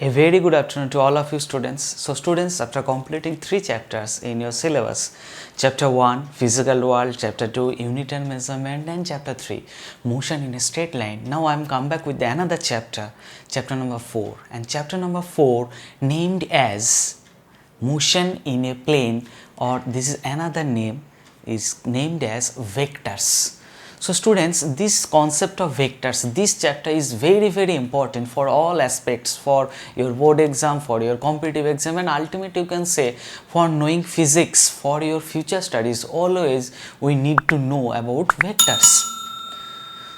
A very good afternoon to all of you students. So students, after completing 3 chapters in your syllabus, chapter 1 physical world, chapter 2 unit and measurement, and chapter 3 motion in a straight line, now I am come back with another chapter, chapter number 4, and chapter number 4 named as motion in a plane, or this is another name, is named as vectors. So students, this concept of vectors, this chapter is very important for all aspects, for your board exam, for your competitive exam, and ultimately you can say for knowing physics, for your future studies. Always we need to know about vectors.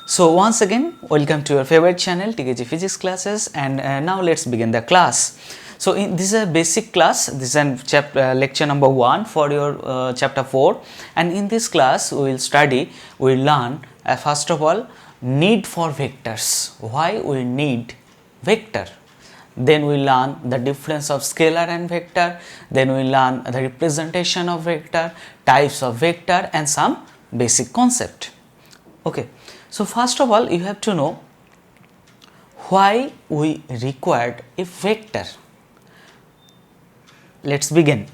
So once again, welcome to your favorite channel TKG Physics Classes, and now let's begin the class. So this is a basic class. This is lecture number 1 for your chapter 4, and in this class we will study, we will learn first of all need for vectors, why we need vector. Then we learn the difference of scalar and vector. Then we learn the representation of vector, types of vector, and some basic concept. Okay, so first of all you have to know why we required a vector. Let's begin.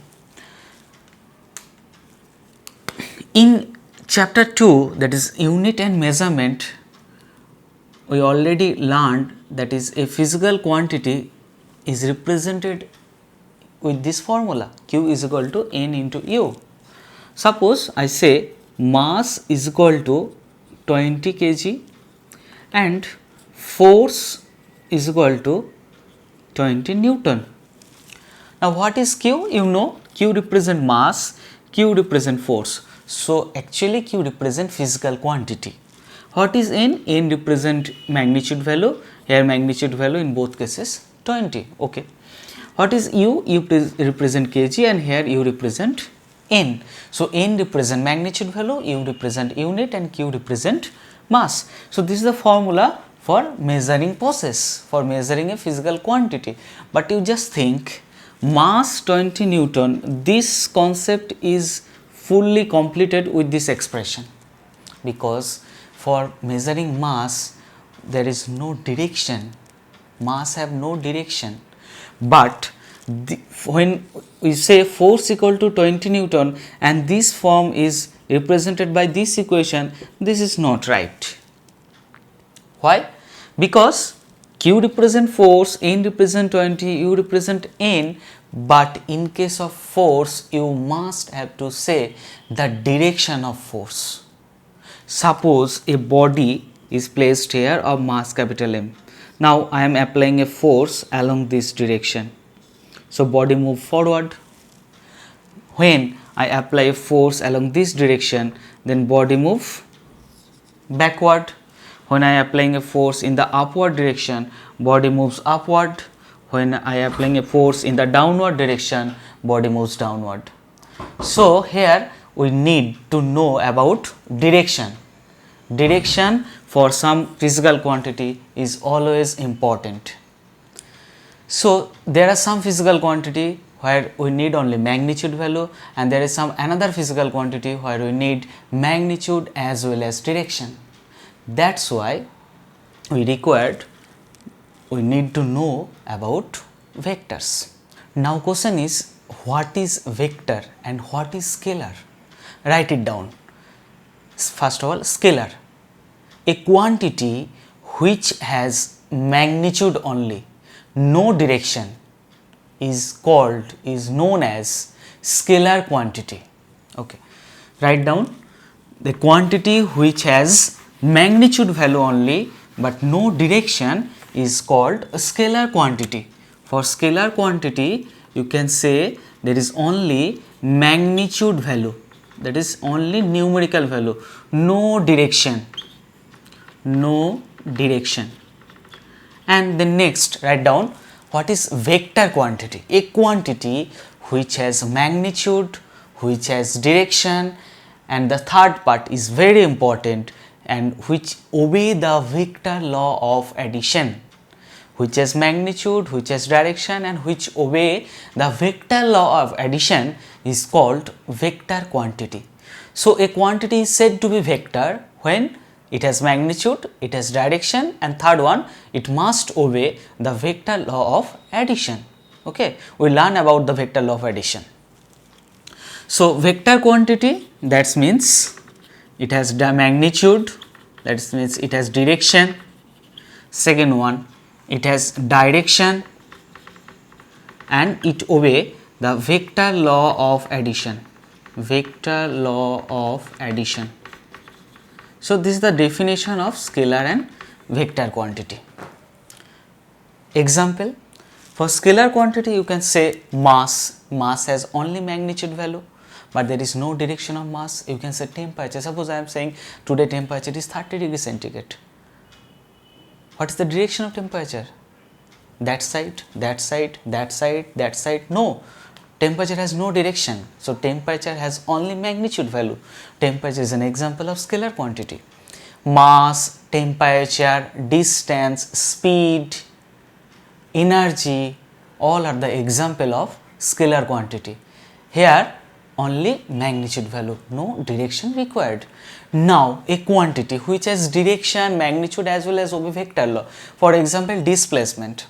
In chapter 2, that is unit and measurement, we already learned that is a physical quantity is represented with this formula, Q is equal to N into U. Suppose I say mass is equal to 20 kg and force is equal to 20 Newton. Now what is Q? You know, Q represent mass, Q represent force. So actually Q represent physical quantity. What is N? N represent magnitude value. Here magnitude value in both cases 20. Okay. What is U? U represent kg, and here U represent N. So N represent magnitude value, U represent unit, and Q represent mass. So this is the formula for measuring process, for measuring a physical quantity. But you just think, mass 20 Newton, this concept is fully completed with this expression, because for measuring mass there is no direction, mass have no direction. But when we say force equal to 20 Newton and this form is represented by this equation, this is not right. Why? Because Q represent force, N represent 20, U represent N, but in case of force you must have to say the direction of force. Suppose a body is placed here of mass capital M. Now I am applying a force along this direction. So body move forward. When I apply a force along this direction, then body move backward. When I am applying a force in the upward direction, body moves upward. When I am applying a force in the downward direction, body moves downward. So here we need to know about direction. Direction for some physical quantity is always important. So there are some physical quantity where we need only magnitude value, and there is some another physical quantity where we need magnitude as well as direction. That's why we need to know about vectors. Now question is, what is vector and what is scalar? Write it down. First of all, scalar, a quantity which has magnitude only, no direction, is known as scalar quantity. Okay, write down, the quantity which has magnitude value only but no direction is called a scalar quantity. For scalar quantity you can say there is only magnitude value, that is only numerical value, no direction. And then next, write down, what is vector quantity? A quantity which has magnitude, which has direction, and the third part is very important, and which obey the vector law of addition, which has magnitude, which has direction, and which obey the vector law of addition is called vector quantity. So a quantity is said to be vector when it has magnitude, it has direction, and third one, it must obey the vector law of addition. Okay, we learn about the vector law of addition. So, vector quantity, that means it has magnitude, that means it has direction. Second one, it has direction and it obey the vector law of addition. Vector law of addition. So, this is the definition of scalar and vector quantity. Example, for scalar quantity you can say mass. Mass has only magnitude value, but there is no direction of mass. You can say temperature. Suppose I am saying today temperature is 30 degrees centigrade. What is the direction of temperature? That side, that side, that side, that side? No. Temperature has no direction. So, temperature has only magnitude value. Temperature is an example of scalar quantity. Mass, temperature, distance, speed, energy, all are the example of scalar quantity. Here only magnitude value, no direction required. Now, a quantity which has direction, magnitude as well as obey vector law. For example, displacement.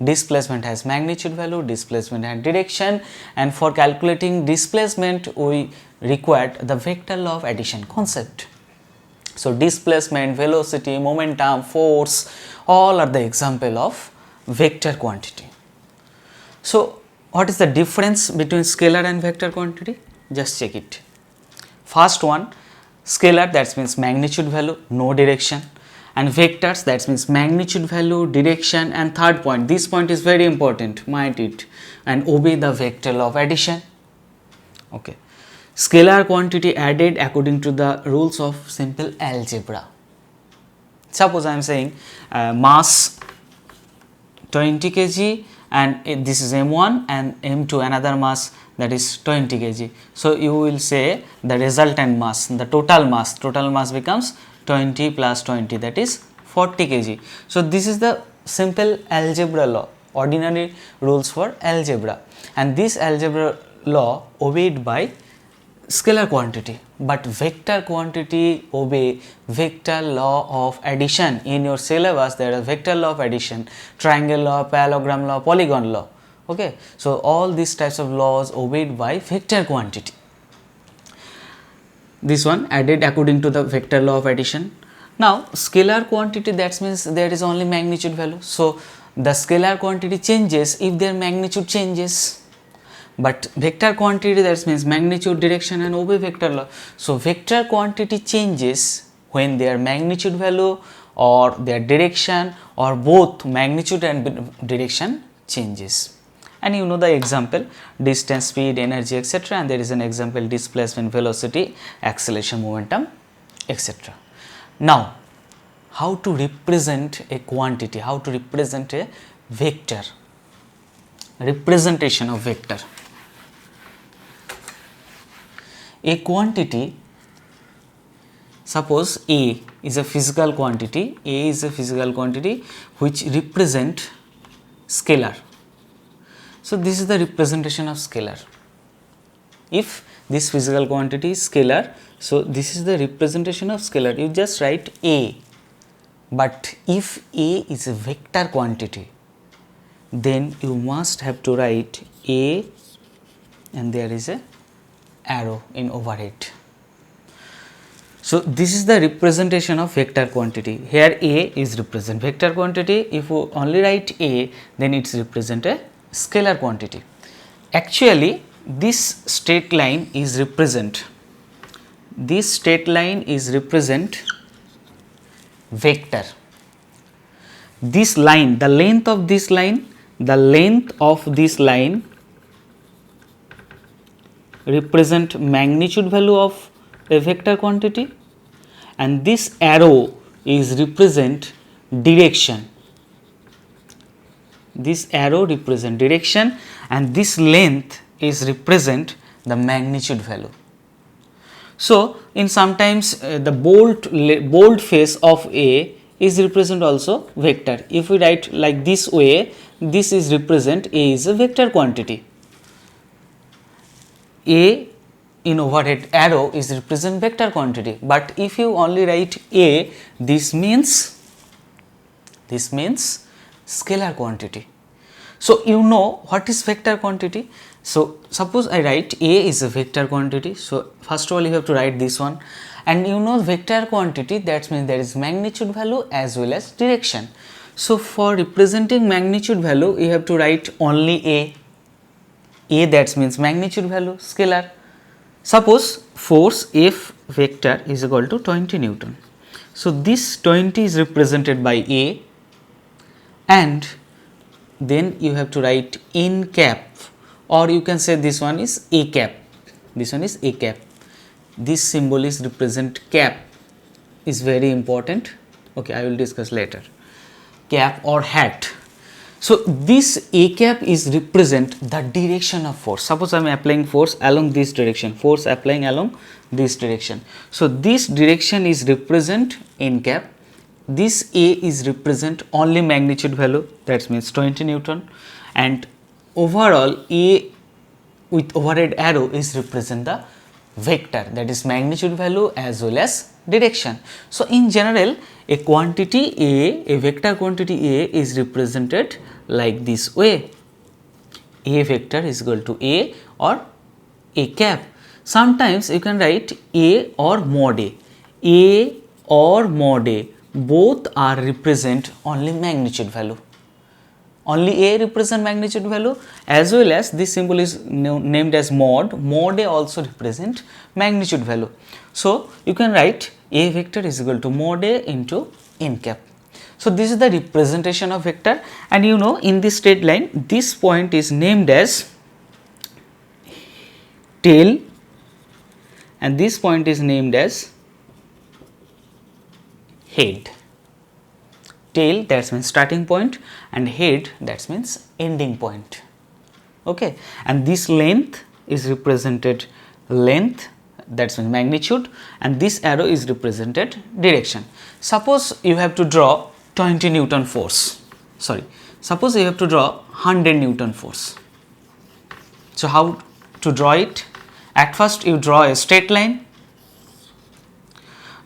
Displacement has magnitude value, displacement and direction, and for calculating displacement we required the vector law of addition concept. So, displacement, velocity, momentum, force, all are the example of vector quantity. So, what is the difference between scalar and vector quantity? Just check it. First one, scalar, that means magnitude value, no direction, and vectors, that means magnitude value, direction, and third point, this point is very important, mind it, and obey the vector law of addition. Okay. Scalar quantity added according to the rules of simple algebra. Suppose I am saying mass 20 kg and this is m1 and m2 another mass, that is 20 kg. So, you will say the resultant mass, the total mass becomes 20 plus 20, that is 40 kg. So, this is the simple algebra law, ordinary rules for algebra, and this algebra law obeyed by scalar quantity, but vector quantity obey vector law of addition. In your syllabus there is vector law of addition, triangle law, parallelogram law, polygon law. Okay. So, all these types of laws obeyed by vector quantity. This one added according to the vector law of addition. Now, scalar quantity, that means there is only magnitude value. So, the scalar quantity changes if their magnitude changes, but vector quantity, that means magnitude, direction and obey vector law. So, vector quantity changes when their magnitude value or their direction or both magnitude and direction changes. And you know the example, distance, speed, energy, etc., and there is an example, displacement, velocity, acceleration, momentum, etc. Now, how to represent a quantity, how to represent a vector, representation of vector. A quantity, suppose A is a physical quantity, A is a physical quantity which represent scalar. So, this is the representation of scalar. If this physical quantity is scalar, so this is the representation of scalar. You just write A, but if A is a vector quantity, then you must have to write A and there is a arrow in overhead. So, this is the representation of vector quantity. Here A is represent vector quantity. If you only write A, then it represent a scalar quantity. Actually, this straight line is represent, this straight line is represent vector. This line, the length of this line, represent magnitude value of a vector quantity, and this arrow is represent direction. This arrow represent direction and this length is represent the magnitude value. So, in sometimes the bold face of A is represent also vector. If we write like this way, this is represent A is a vector quantity. A in overhead arrow is represent vector quantity, but if you only write A, this means scalar quantity. So you know what is vector quantity. So suppose I write A is a vector quantity. So first of all you have to write this one, and you know vector quantity, that means there is magnitude value as well as direction. So for representing magnitude value you have to write only A, that means magnitude value, scalar. Suppose force F vector is equal to 20 Newton. So this 20 is represented by A, and then you have to write in cap, or you can say this one is A cap, this one is A cap. This symbol is represent cap, is very important. Okay, I will discuss later. Cap or hat. So this A cap is represent the direction of force. Suppose I am applying force along this direction, force applying along this direction. So this direction is represent in cap. This A is represent only magnitude value, that means 20 Newton, and overall A with overhead arrow is represent the vector, that is magnitude value as well as direction. So in general a quantity A, a vector quantity A is represented like this way. A vector is equal to A or A cap. Sometimes you can write A or mod A. A or mod A, both are represent only magnitude value. Only A represent magnitude value, as well as this symbol is named as mod. Mod A also represent magnitude value. So you can write A vector is equal to mod A into n cap. So this is the representation of vector, and you know in this straight line this point is named as tail and this point is named as head. Tail, that means starting point, and head, that means ending point. Okay, and this length is represented length, that means magnitude, and this arrow is represented direction. Suppose you have to draw 20 Newton force, suppose you have to draw 100 Newton force. So how to draw it? At first you draw a straight line.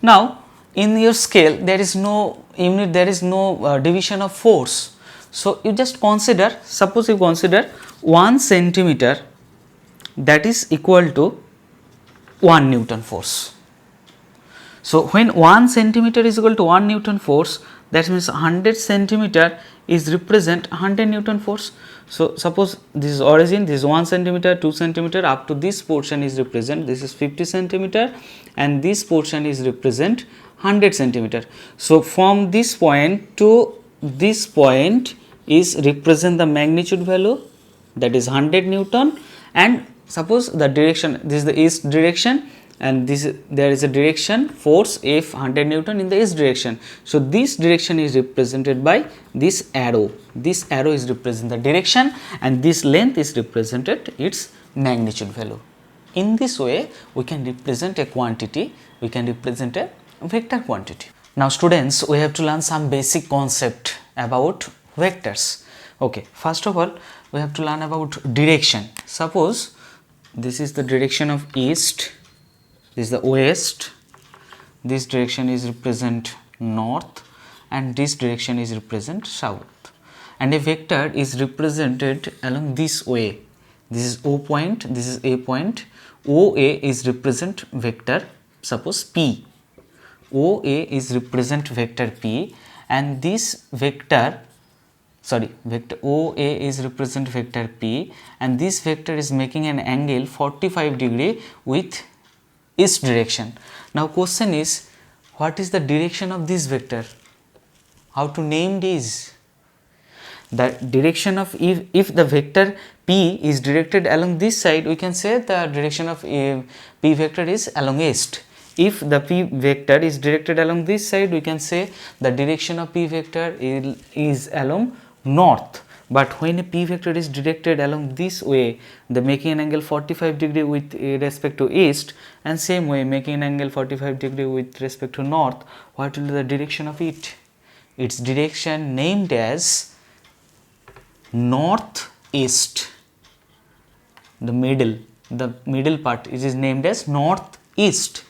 Now in your scale there is no unit, there is no division of force. So you just consider, suppose you consider 1 centimeter, that is equal to 1 Newton force. So when 1 centimeter is equal to 1 Newton force, that means 100 centimeter is represent 100 Newton force. So suppose this is origin, this is 1 centimeter, 2 centimeter, up to this portion is represent, this is 50 centimeter, and this portion is represent 100 centimeter. So from this point to this point is represent the magnitude value, that is 100 Newton, and suppose the direction, this is the east direction, and this there is a direction force F 100 Newton in the east direction. So this direction is represented by this arrow. This arrow is represent the direction, and this length is represented its magnitude value. In this way we can represent a quantity, we can represent a vector quantity. Now students, we have to learn some basic concept about vectors. Okay, first of all we have to learn about direction. Suppose this is the direction of east, this is the west, this direction is represent north, and this direction is represent south, and a vector is represented along this way. This is O point, this is A point. OA is represent vector, suppose P. OA is represent vector P, and this vector OA is represent vector P, and this vector is making an angle 45 degree with east direction. Now question is, what is the direction of this vector? How to name this? The direction of, if the vector P is directed along this side, we can say the direction of P vector is along east. If the P vector is directed along this side, we can say the direction of P vector is along north. But when a P vector is directed along this way, the making an angle 45 degree with respect to east, and same way making an angle 45 degree with respect to north, what will be the direction of it? Its direction named as northeast, the middle, the middle part, it is named as northeast.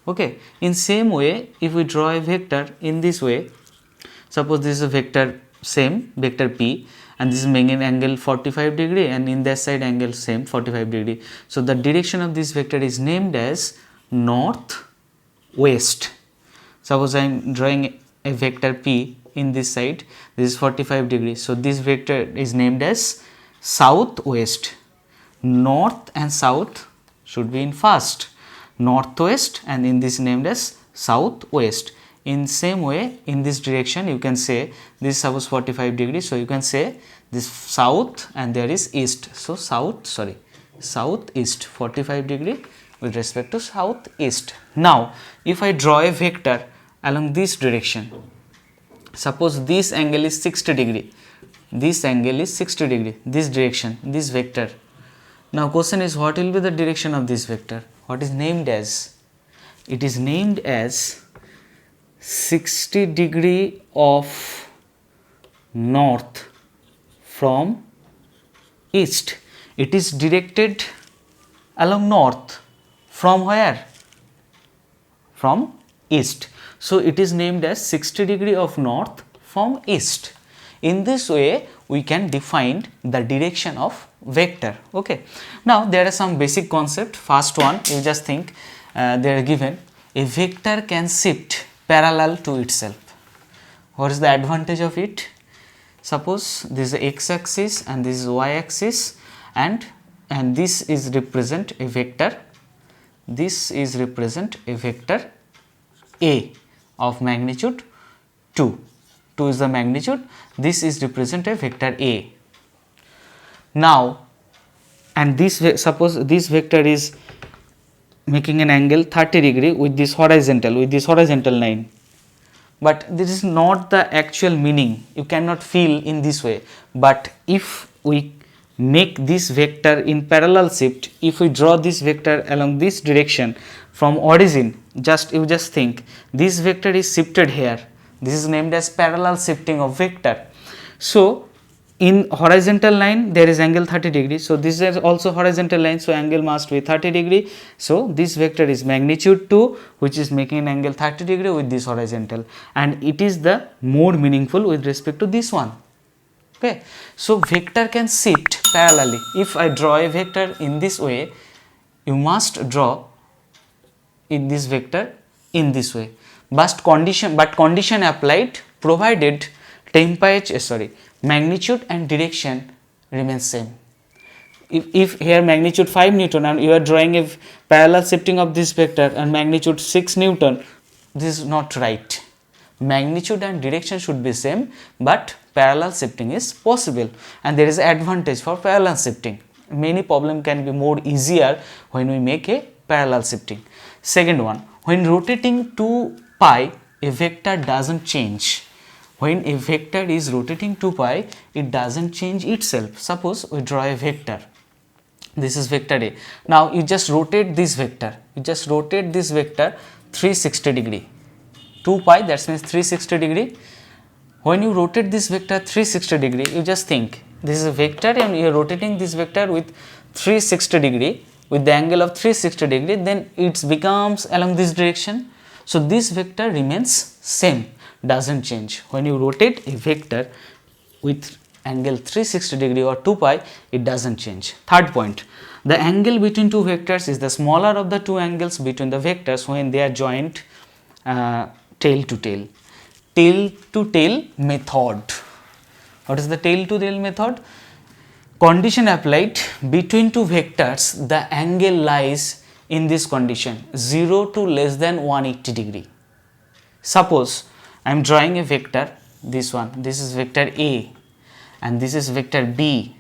Okay. In same way, if we draw a vector in this way, suppose this is a vector same vector p, and this is making angle 45 degree, and in that side angle same 45 degree. So the direction of this vector is named as northwest. Suppose I am drawing a vector p in this side, this is 45 degree. So this vector is named as southwest. North and south should be in first, northwest, and in this named as southwest. In same way, in this direction you can say this is suppose 45 degree, so you can say this south and there is east. So southeast 45 degree with respect to southeast. Now if I draw a vector along this direction, suppose this angle is 60 degree, this angle is 60 degree, this direction, this vector. Now question is, what will be the direction of this vector? What is named as? It is named as 60 degree of north from east. It is directed along north from where? From east. So it is named as 60 degree of north from east. In this way we can define the direction of vector. Okay. Now there are some basic concept. First one, you just think they are given a vector can shift parallel to itself. What is the advantage of it? Suppose this is the x axis and this is y axis, and this is represent a vector. This is represent a vector A of magnitude 2. 2 is the magnitude. This is represent a vector A. Now, and this suppose this vector is making an angle 30 degree with this horizontal line, but this is not the actual meaning, you cannot feel in this way. But if we make this vector in parallel shift, if we draw this vector along this direction from origin, you just think this vector is shifted here, this is named as parallel shifting of vector. So in horizontal line there is angle 30 degree, so this is also horizontal line, so angle must be 30 degree. So this vector is magnitude 2, which is making an angle 30 degree with this horizontal, and it is the more meaningful with respect to this one. Okay. So vector can shift parallelly. If I draw a vector in this way, you must draw in this vector in this way, but condition applied provided magnitude and direction remains same. If here magnitude 5 Newton and you are drawing a parallel shifting of this vector and magnitude 6 Newton, this is not right. Magnitude and direction should be same, but parallel shifting is possible, and there is advantage for parallel shifting. Many problem can be more easier when we make a parallel shifting. Second one, when rotating 2 pi, a vector doesn't change. When a vector is rotating 2 pi, it doesn't change itself. Suppose we draw a vector, this is vector A. Now you just rotate this vector, 360 degree. 2 pi, that means 360 degree. When you rotate this vector 360 degree, you just think this is a vector and you are rotating this vector with 360 degree, with the angle of 360 degree, then it becomes along this direction. So this vector remains same, doesn't change. When you rotate a vector with angle 360 degree or 2 pi, it doesn't change. Third point, the angle between two vectors is the smaller of the two angles between the vectors when they are joined tail to tail. Tail to tail method. What is the tail to tail method? Condition applied between two vectors, the angle lies in this condition 0 to less than 180 degree. Suppose I am drawing a vector, this one, this is vector A and this is vector B.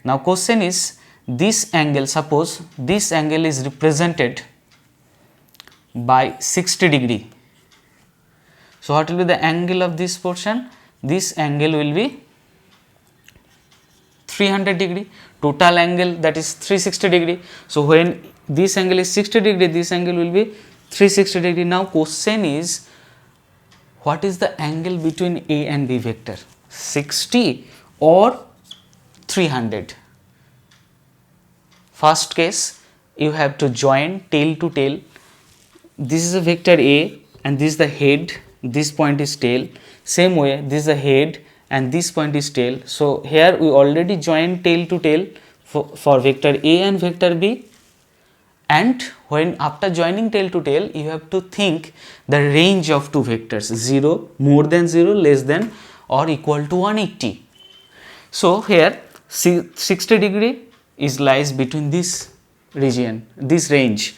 Now question is, this angle, suppose this angle is represented by 60 degree. So what will be the angle of this portion? This angle will be 300 degree, total angle that is 360 degree. So when this angle is 60 degree, this angle will be 360 degree. Now question is, what is the angle between A and B vector? 60 or 300? First case, you have to join tail to tail. This is a vector A and this is the head, this point is tail. Same way, this is the head and this point is tail. So here we already joined tail to tail for vector A and vector B. And when after joining tail to tail, you have to think the range of two vectors, 0, more than 0, less than or equal to 180. So here 60 degree is lies between this region, this range.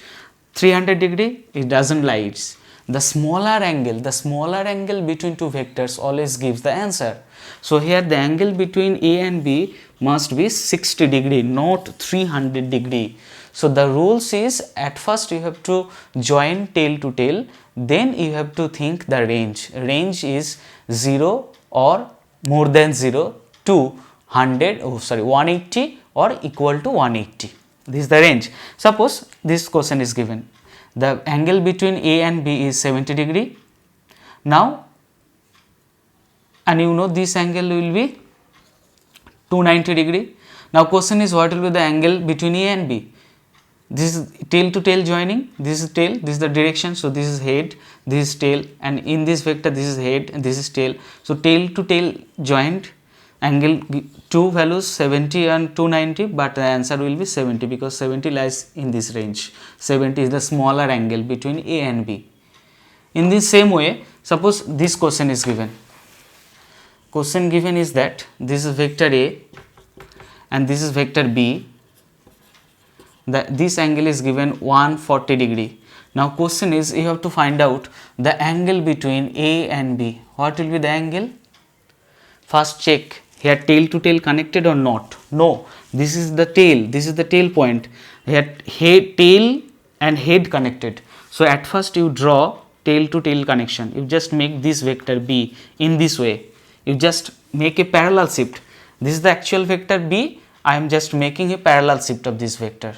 300 degree, it doesn't lies. The smaller angle between two vectors always gives the answer. So here the angle between A and B must be 60 degree, not 300 degree. So the rules is, at first you have to join tail to tail, then you have to think the range. Range is 0 or more than 0 to 180 or equal to 180. This is the range. Suppose this question is given. The angle between A and B is 70 degree. Now, and you know this angle will be 290 degree. Now question is, what will be the angle between A and B? This is tail to tail joining, this is tail, this is the direction, so this is head, this is tail, and in this vector this is head and this is tail. So tail to tail joined, angle, two values 70 and 290, but the answer will be 70 because 70 lies in this range. 70 is the smaller angle between A and B. In this same way, suppose this question is given. Question given is that this is vector A and this is vector B. This angle is given 140 degree. Now question is, you have to find out the angle between A and B. What will be the angle? First check here, tail to tail connected or not. No, this is the tail, this is the tail point. Here head, tail and head connected. So at first you draw tail to tail connection. You just make this vector B in this way. You just make a parallel shift. This is the actual vector B. I am just making a parallel shift of this vector.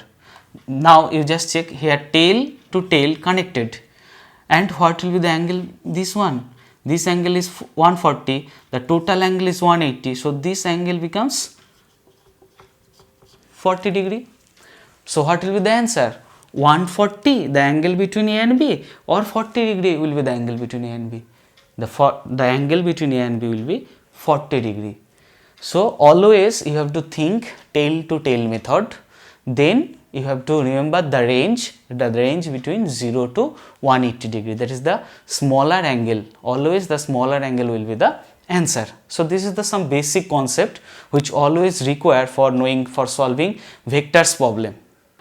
Now you just check here, tail to tail connected, and what will be the angle? This one, this angle is 140, the total angle is 180, so this angle becomes 40 degree. So what will be the answer? 140, the angle between A and B, or 40 degree will be the angle between A and B. The angle between A and B will be 40 degree. So always you have to think tail to tail method, then you have to remember the range between 0 to 180 degree, that is the smaller angle. Always the smaller angle will be the answer. So this is the some basic concept which always require for knowing, for solving vectors problem.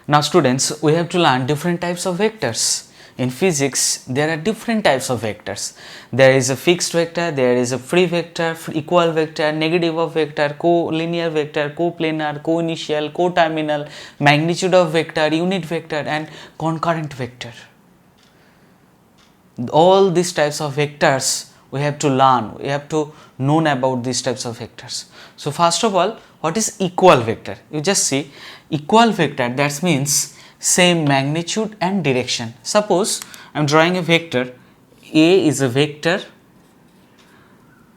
Now students, we have to learn different types of vectors. In physics, there are different types of vectors. There is a fixed vector, there is a free vector, equal vector, negative of vector, collinear vector, coplanar, co-initial, co-terminal, magnitude of vector, unit vector, and concurrent vector. All these types of vectors we have to learn, we have to know about these types of vectors. So first of all, what is equal vector? You just see equal vector, that means same magnitude and direction. Suppose I am drawing a vector. A is a vector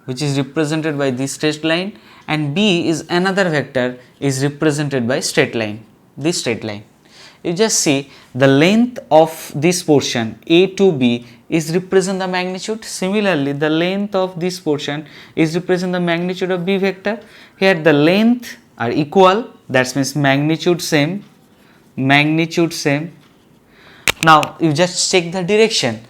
which is represented by this straight line, and B is another vector is represented by straight line, this straight line. You just see the length of this portion A to B is represent the magnitude. Similarly, the length of this portion is represent the magnitude of B vector. Here the length are equal, that means magnitude same. Now you just check the direction.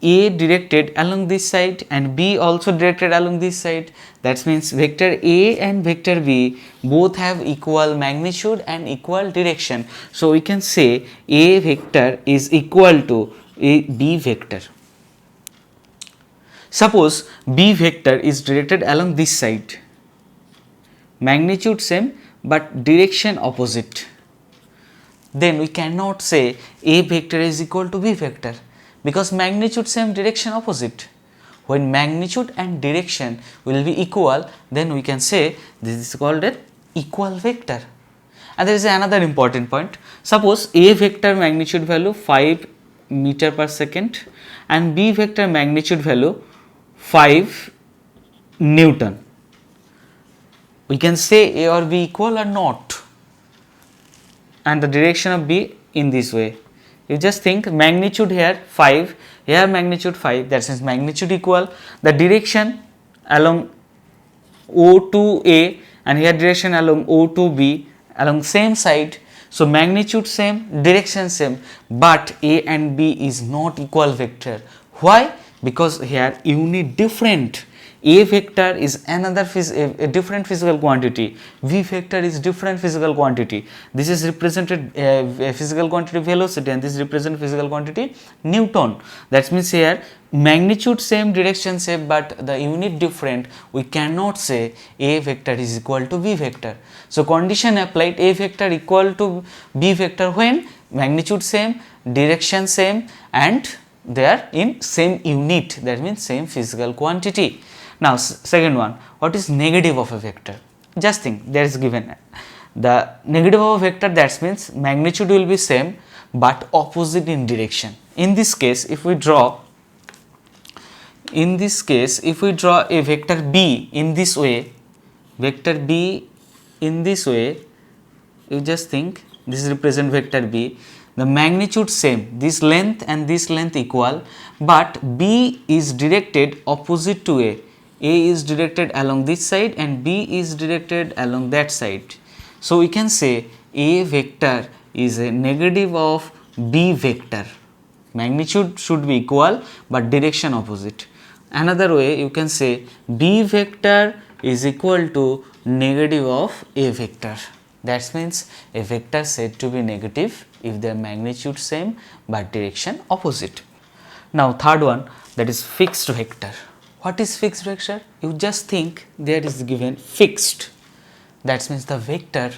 A directed along this side and B also directed along this side. That means vector A and vector B both have equal magnitude and equal direction. So we can say A vector is equal to a B vector. Suppose B vector is directed along this side. Magnitude same but direction opposite. Then we cannot say A vector is equal to B vector, because magnitude same, direction opposite. When magnitude and direction will be equal, then we can say this is called an equal vector. And there is another important point. Suppose A vector magnitude value 5 meter per second and B vector magnitude value 5 Newton. We can say A or B equal or not. and the direction of B in this way. You just think magnitude here 5, here magnitude 5, that means magnitude equal, the direction along O to A and here direction along O to B along same side. So magnitude same, direction same, but A and B is not equal vector. Why? Because here unit different. A vector is another a different physical quantity, V vector is different physical quantity. This is represented physical quantity velocity and this represent physical quantity Newton. That means here magnitude same, direction same, but the unit different. We cannot say A vector is equal to V vector. So condition applied, A vector equal to B vector when magnitude same, direction same and they are in same unit, that means same physical quantity. Now second one, what is negative of a vector? Just think, there is given the negative of a vector, that means magnitude will be same but opposite in direction. In this case if we draw a vector B in this way, vector B in this way, you just think this represent vector B, the magnitude same, this length and this length equal, but B is directed opposite to A is directed along this side and B is directed along that side. So we can say A vector is a negative of B vector, magnitude should be equal but direction opposite. Another way you can say B vector is equal to negative of A vector. That means a vector said to be negative if their magnitude same but direction opposite. Now third one, that is fixed vector. What is fixed vector? You just think there is given fixed, that means the vector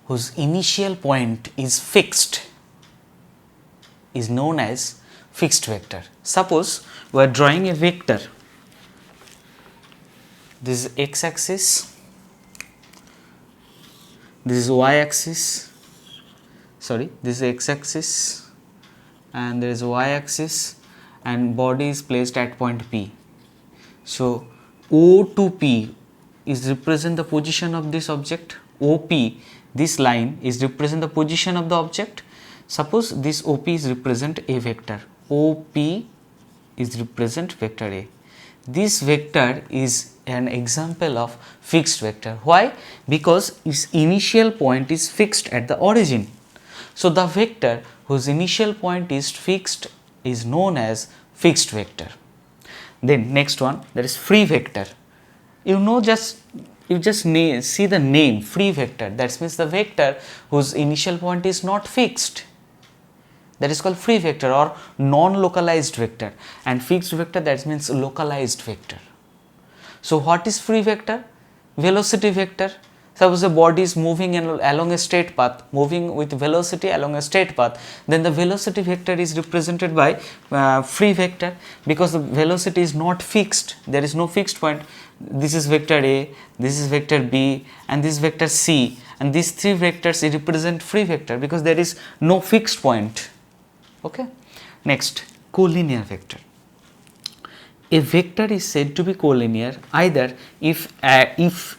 whose initial point is fixed is known as fixed vector. Suppose we are drawing a vector, this is x axis, this is y axis, sorry, this is x axis and there is y axis and body is placed at point P. So O to P is represent the position of this object, OP, this line is represent the position of the object. Suppose this OP is represent a vector, OP is represent vector A. This vector is an example of fixed vector. Why? Because its initial point is fixed at the origin. So the vector whose initial point is fixed is known as fixed vector. Then next one, that is free vector. You just see the name free vector, that means the vector whose initial point is not fixed, that is called free vector or non-localized vector, and fixed vector, that means localized vector. So what is free vector? Velocity vector. Suppose a body is moving along a straight path, moving with velocity along a straight path, then the velocity vector is represented by free vector, because the velocity is not fixed, there is no fixed point. This is vector A, this is vector B and this vector C, and these three vectors represent free vector because there is no fixed point. Okay. Next, collinear vector. A vector is said to be collinear either if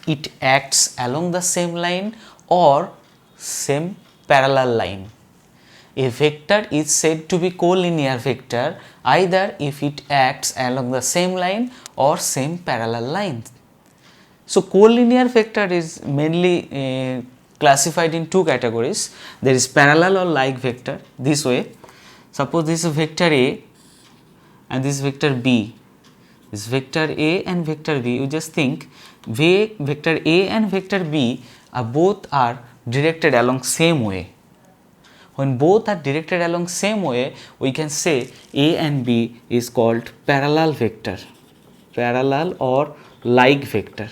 it acts along the same line or same parallel line. A vector is said to be collinear vector either if it acts along the same line or same parallel line. So collinear vector is mainly classified in two categories. There is parallel or like vector this way. Suppose this is vector A and this is vector B. This vector A and vector B, you just think vector A and vector B both are directed along same way. When both are directed along same way, we can say A and B is called parallel vector, parallel or like vector.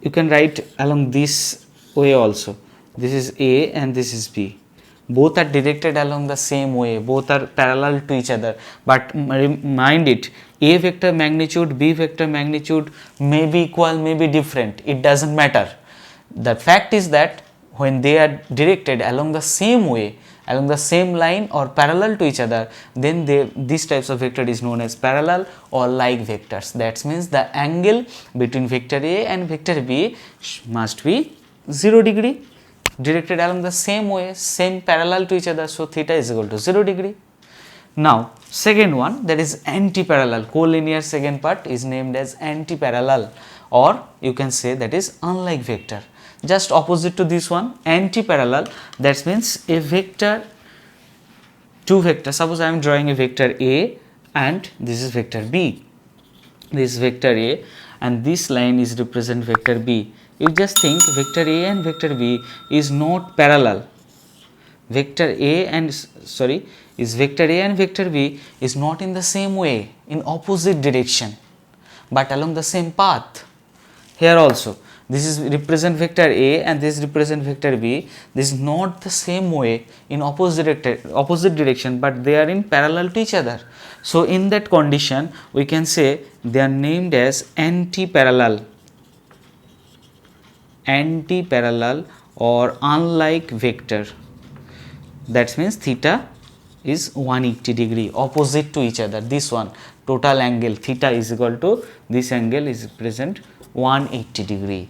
You can write along this way also. This is A and this is B. Both are directed along the same way, both are parallel to each other, but mind it, A vector magnitude, B vector magnitude may be equal, may be different, it does not matter. The fact is that when they are directed along the same way, along the same line or parallel to each other, then these types of vector is known as parallel or like vectors. That means the angle between vector A and vector B must be 0 degree. directed along the same way, same parallel to each other, so theta is equal to 0 degree. Now second one, that is anti-parallel, collinear second part is named as anti-parallel, or you can say that is unlike vector, just opposite to this one. Anti-parallel, that means a vector, two vectors, suppose I am drawing a vector A and this is vector B, this is vector A and this line is represent vector B. You just think vector A and vector B is not parallel. Vector A and vector A and vector B is not in the same way, in opposite direction, but along the same path. Here also, this is represent vector A and this represent vector B. This is not the same way in opposite direction, but they are in parallel to each other. So in that condition, we can say they are named as anti-parallel or unlike vector. That means theta is 180 degree opposite to each other. This one, total angle theta is equal to this angle is present 180 degree.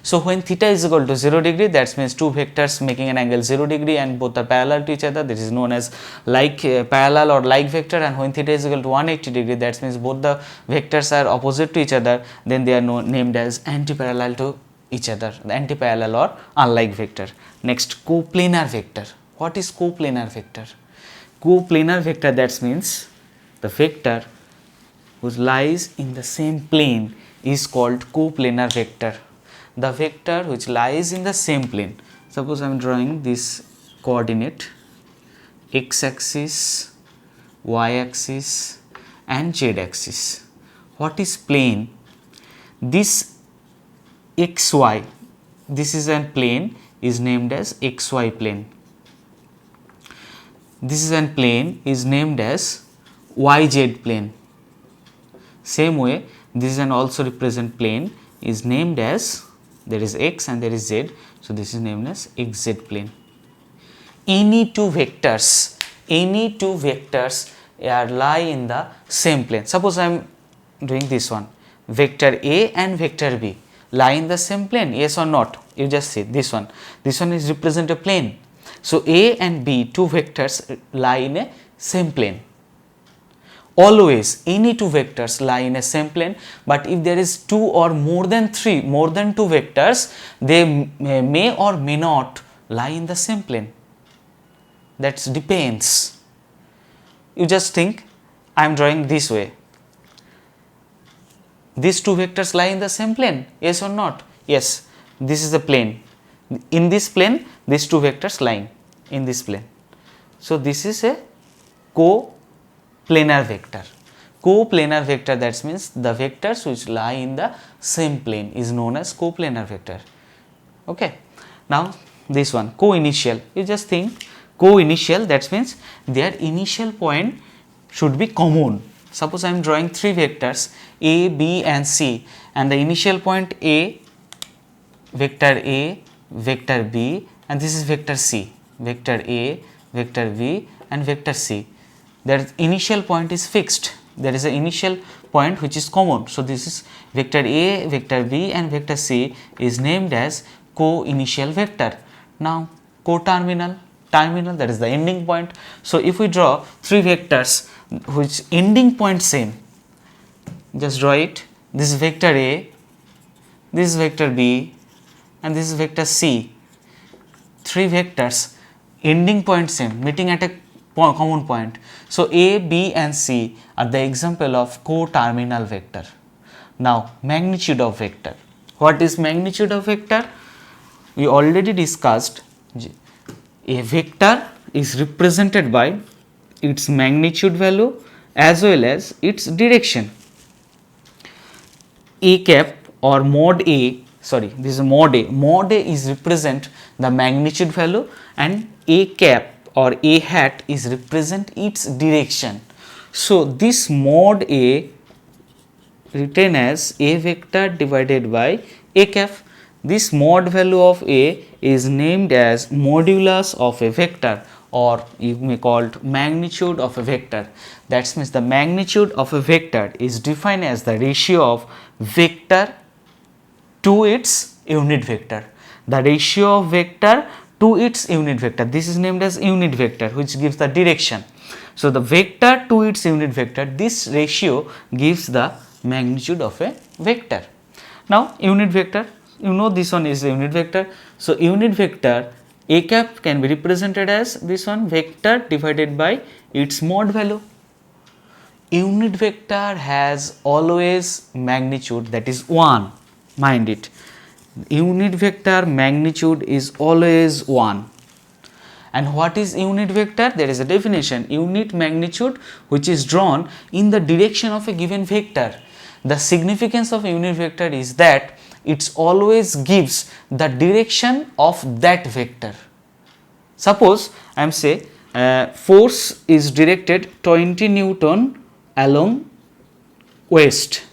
So when theta is equal to 0 degree, that means two vectors making an angle 0 degree and both are parallel to each other. This is known as like parallel or like vector. And when theta is equal to 180 degree, that means both the vectors are opposite to each other, then they are named as anti-parallel to each other, the anti-parallel or unlike vector. Next, coplanar vector. What is coplanar vector? Coplanar vector, that means the vector which lies in the same plane is called coplanar vector. The vector which lies in the same plane. Suppose I am drawing this coordinate x axis, y axis and z axis. What is plane? This xy, this is a plane, is named as xy plane. This is a plane is named as yz plane. Same way, this is an also represent plane is named as, there is x and there is z, so this is named as xz plane. Any two vectors are lie in the same plane. Suppose I am doing this one, vector A and vector B lie in the same plane, yes or not? You just see this one is represent a plane. So A and B, two vectors lie in a same plane. Always any two vectors lie in a same plane, but if there is two or more than two vectors, they may or may not lie in the same plane. That depends. You just think I am drawing this way. These two vectors lie in the same plane, yes or not? Yes, this is the plane. In this plane, these two vectors lying in this plane. So this is a coplanar vector. Coplanar vector, that means the vectors which lie in the same plane is known as coplanar vector. Okay. Now this one, co-initial. You just think co-initial, that means their initial point should be common. Suppose I am drawing three vectors A, B and C, and the initial point A, vector B, and this is vector C, vector A, vector B and vector C. Their initial point is fixed. There is an initial point which is common. So this is vector A, vector B and vector C is named as co-initial vector. Now co-terminal, that is the ending point. So if we draw three vectors which ending point same, just draw it. This is vector A, this is vector B and this is vector C. Three vectors ending point same, meeting at a common point. So A, B and C are the example of co-terminal vector. Now magnitude of vector. What is magnitude of vector? We already discussed. A vector is represented by its magnitude value as well as its direction. A cap or mod A, this is mod A. Mod A is represent the magnitude value and A cap or A hat is represent its direction. So this mod A written as A vector divided by A cap. This mod value of A is named as modulus of a vector, or you may call it magnitude of a vector. That means the magnitude of a vector is defined as the ratio of vector to its unit vector. The ratio of vector to its unit vector. This is named as unit vector, which gives the direction. So, the vector to its unit vector, this ratio gives the magnitude of a vector. Now, unit vector, you know this one is a unit vector. So, unit vector a cap can be represented as this one, vector divided by its mod value. Unit vector has always magnitude, that is 1, mind it. Unit vector magnitude is always 1. And what is unit vector? There is a definition, unit magnitude which is drawn in the direction of a given vector. The significance of unit vector is that it always gives the direction of that vector. Suppose I am say force is directed 20 Newton along west.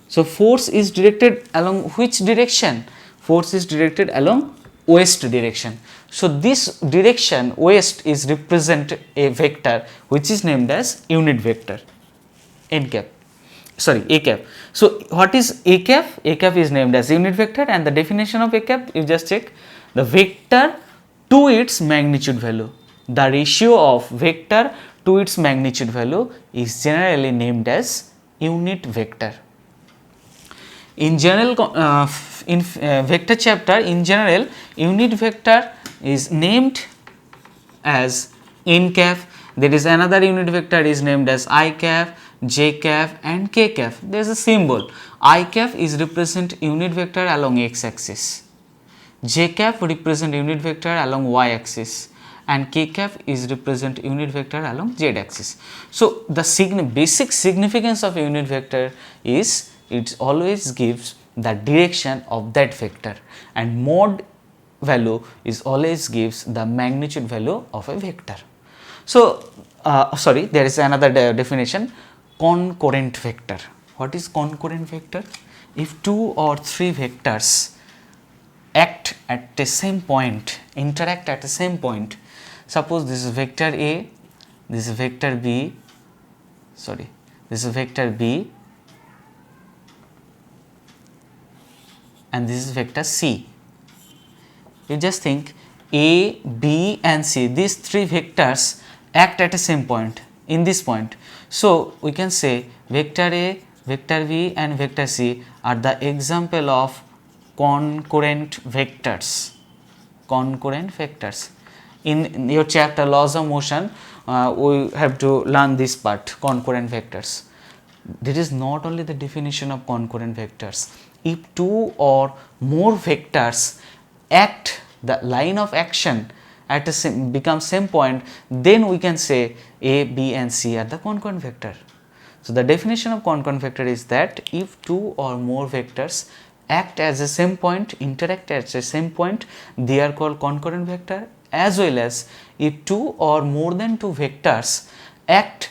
So, force is directed along which direction? Force is directed along west direction. So, this direction west is represent a vector which is named as unit vector a cap. So, what is a cap? A cap is named as unit vector, and the definition of a cap, you just check, the vector to its magnitude value. The ratio of vector to its magnitude value is generally named as unit vector. In general, vector chapter, in general, unit vector is named as n cap. There is another unit vector is named as I cap, j cap and k cap. There is a symbol. I cap is represent unit vector along x axis, j cap represent unit vector along y axis, and k cap is represent unit vector along z axis. So, the basic significance of unit vector is it always gives the direction of that vector, and mod value is always gives the magnitude value of a vector. So, there is another definition, concurrent vector. What is concurrent vector? If 2 or 3 vectors act at the same point, interact at the same point, suppose this is vector A, this is vector B, this is vector B and this is vector C. You just think A, B and C, these 3 vectors act at the same point, in this point. So, we can say vector A, vector B and vector C are the example of concurrent vectors. Concurrent vectors. In your chapter laws of motion, we have to learn this part, concurrent vectors. This is not only the definition of concurrent vectors. If 2 or more vectors act, the line of action at a same point, then we can say A, B and C are the concurrent vector. So, the definition of concurrent vector is that if 2 or more vectors act as a same point, interact at the same point, they are called concurrent vector, as well as if 2 or more than 2 vectors act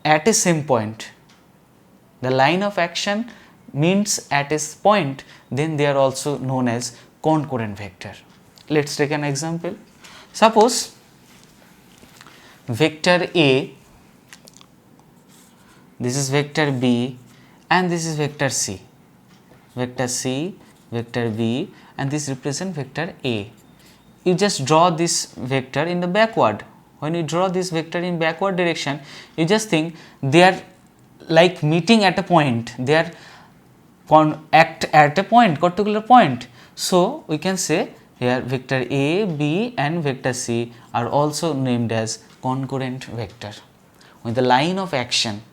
at a same point, the line of action means at a point, then they are also known as concurrent vector. Let us take an example. Suppose vector A, this is vector B and this is vector C, vector B and this represent vector A. You just draw this vector in the backward. When you draw this vector in backward direction, you just think they are like meeting at a point, they are act at a point, particular point. So, we can say here vector A, B and vector C are also named as concurrent vector. When the line of action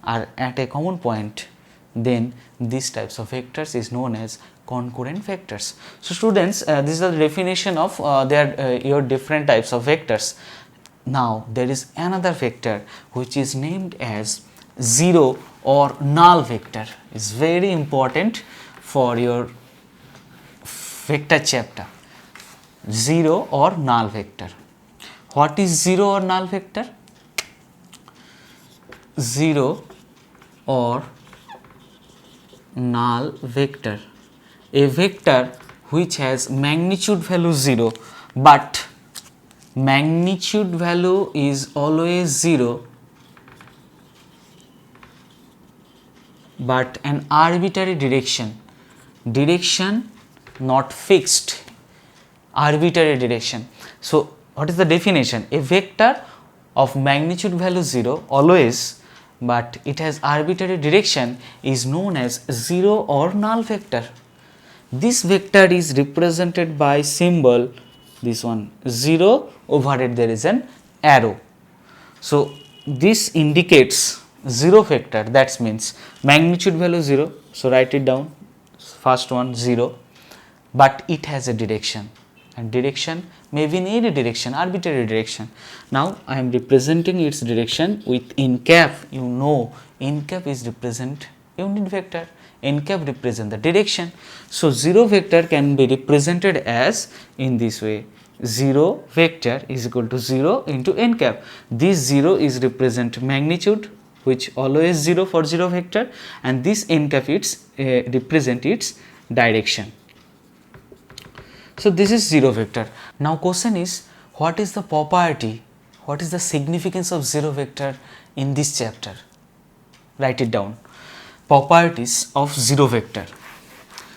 are at a common point, then these types of vectors is known as concurrent vectors. So, students, this is the definition of your different types of vectors. Now, there is another vector which is named as zero or null vector. It is very important for your vector chapter. Zero or null vector. What is zero or null vector? Zero or null vector, a vector which has magnitude value 0, but magnitude value is always 0, but an arbitrary direction not fixed, arbitrary direction. So what is the definition? A vector of magnitude value 0 always, but it has arbitrary direction, is known as 0 or null vector. This vector is represented by symbol, this one 0, over it there is an arrow. So this indicates 0 vector, that means magnitude value 0, so write it down, first one 0, but it has a direction, and direction may be in any direction, arbitrary direction. Now I am representing its direction with n cap. You know n cap is represent unit vector, n cap represent the direction. So 0 vector can be represented as in this way, 0 vector is equal to 0 into n cap. This 0 is represent magnitude, which always 0 for 0 vector, and this n cap it's represent its direction. So this is 0 vector. Now question is, what is the property, what is the significance of 0 vector in this chapter? Write it down. Properties of 0 vector.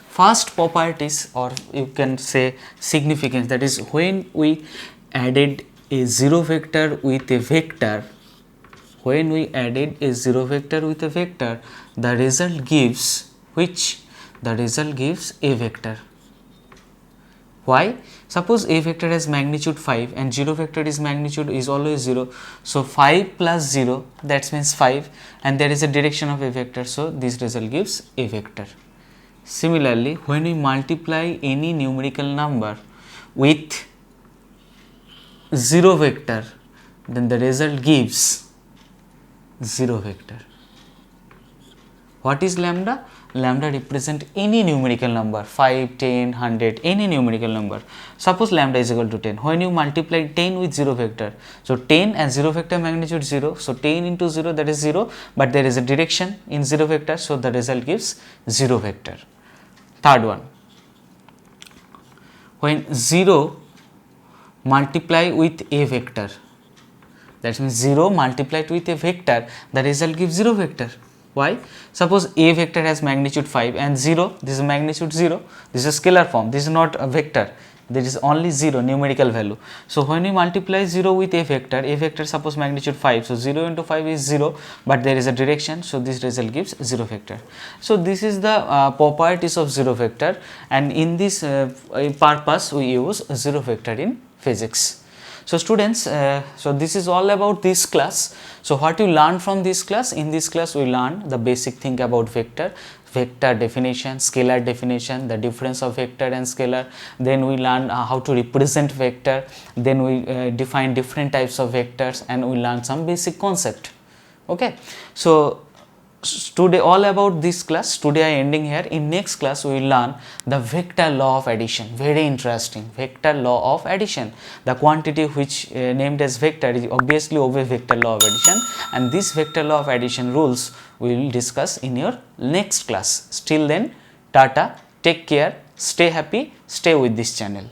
First properties, or you can say significance, that is when we added a 0 vector with a vector, when we added a 0 vector with a vector, the result gives which? The result gives a vector. Why? Suppose a vector has magnitude 5 and 0 vector is magnitude is always 0. So 5 plus 0, that means 5, and there is a direction of a vector, so this result gives a vector. Similarly, when we multiply any numerical number with 0 vector, then the result gives 0 vector. What is lambda? Lambda represent any numerical number, 5, 10, 100, any numerical number. Suppose lambda is equal to 10. When you multiply 10 with 0 vector, so 10 and 0 vector magnitude 0, so 10 into 0, that is 0, but there is a direction in 0 vector, so the result gives 0 vector. Third one, when 0 multiply with a vector, that means 0 multiplied with a vector, the result gives 0 vector. Why? Suppose a vector has magnitude 5 and 0, this is magnitude 0, this is a scalar form, this is not a vector, there is only 0 numerical value. So when we multiply 0 with a vector suppose magnitude 5, so 0 into 5 is 0, but there is a direction, so this result gives 0 vector. So this is the properties of 0 vector, and in this purpose we use 0 vector in physics. So students, so this is all about this class. So what you learn from this class? In this class we learn the basic thing about vector, vector definition, scalar definition, the difference of vector and scalar. Then we learn how to represent vector. Then we define different types of vectors, and we learn some basic concept. Okay. So today all about this class. Today I ending here. In next class we will learn the vector law of addition. Very interesting, vector law of addition. The quantity which named as vector is obviously obey vector law of addition, and this vector law of addition rules we will discuss in your next class. Till then, tata, take care, stay happy, stay with this channel.